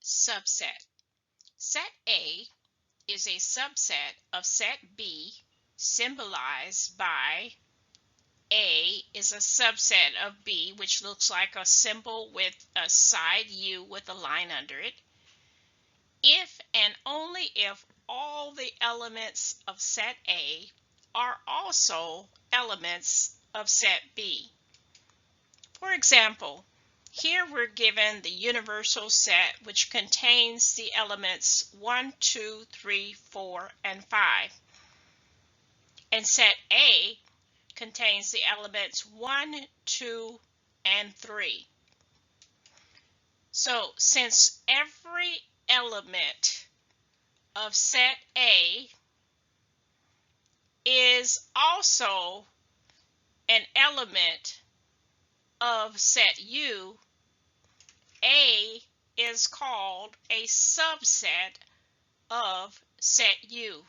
Subset. Set A is a subset of set B, symbolized by A is a subset of B, which looks like a symbol with a side U with a line under it, if and only if all the elements of set A are also elements of set B. For example, here we're given the universal set, which contains the elements 1, 2, 3, 4, and 5. And set A contains the elements 1, 2, and 3. So since every element of set A is also an element of set U, A is called a subset of set U.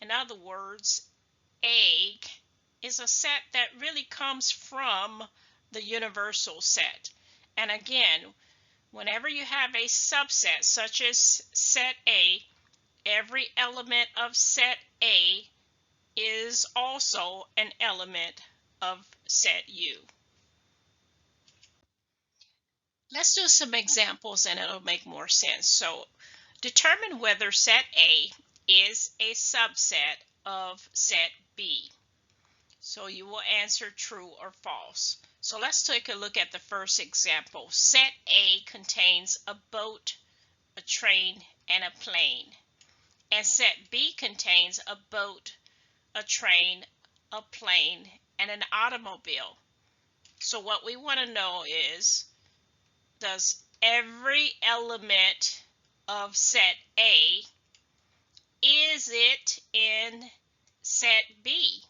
In other words, A is a set that really comes from the universal set. And again, whenever you have a subset such as set A, every element of set A is also an element of set U. Let's do some examples and it'll make more sense. So determine whether set A is a subset of set B. So you will answer true or false. So let's take a look at the first example. Set A contains a boat, a train, and a plane. And set B contains a boat, a train, a plane, and an automobile. So what we want to know is, does every element of set A, is it in set B?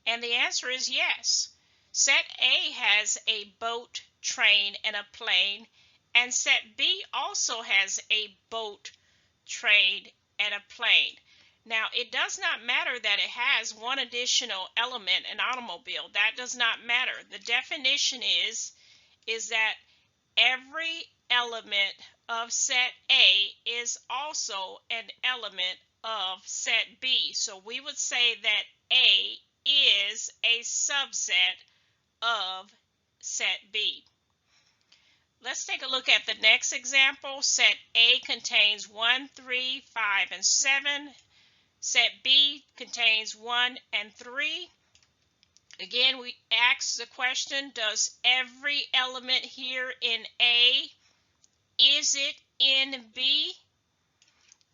And the answer is yes. Set A has a boat, train, and a plane, and set B also has a boat, train, and a plane. Now, it does not matter that it has one additional element, an automobile. That does not matter. The definition is that every element of set A is also an element of set B. So we would say that A is a subset of set B. Let's take a look at the next example. Set A contains 1, 3, 5, and 7. Set B contains 1 and 3. Again, we ask the question, does every element here in A, is it in B?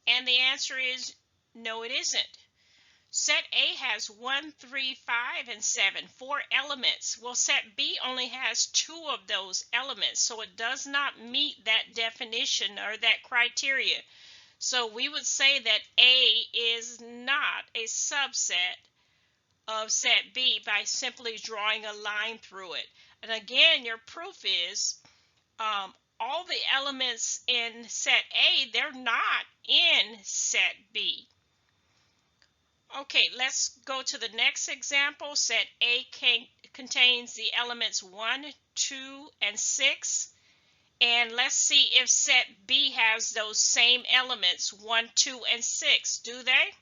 And the answer is no, it isn't. Set A has 1, 3, 5, and 7, 4 elements. Well, set B only has 2 of those elements, so it does not meet that definition or that criteria. So we would say that A is not a subset of set B by simply drawing a line through it. And again, your proof is all the elements in set A, they're not in set B. Okay, let's go to the next example. Set A contains the elements 1, 2, and 6. And let's see if set B has those same elements, 1, 2, and 6. Do they?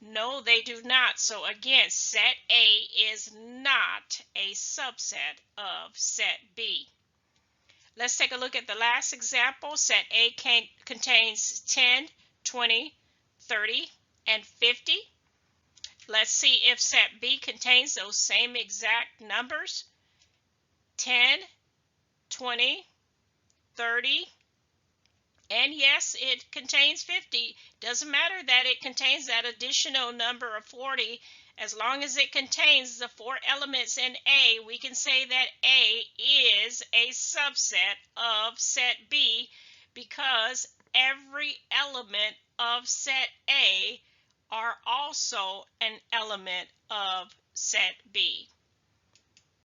No, they do not. So again, set A is not a subset of set B. Let's take a look at the last example. Set A contains 10, 20, 30, and 50. Let's see if set B contains those same exact numbers. 10, 20, 30, and yes, it contains 50. Doesn't matter that it contains that additional number of 40. As long as it contains the 4 elements in A, we can say that A is a subset of set B because every element of set A are also an element of set B.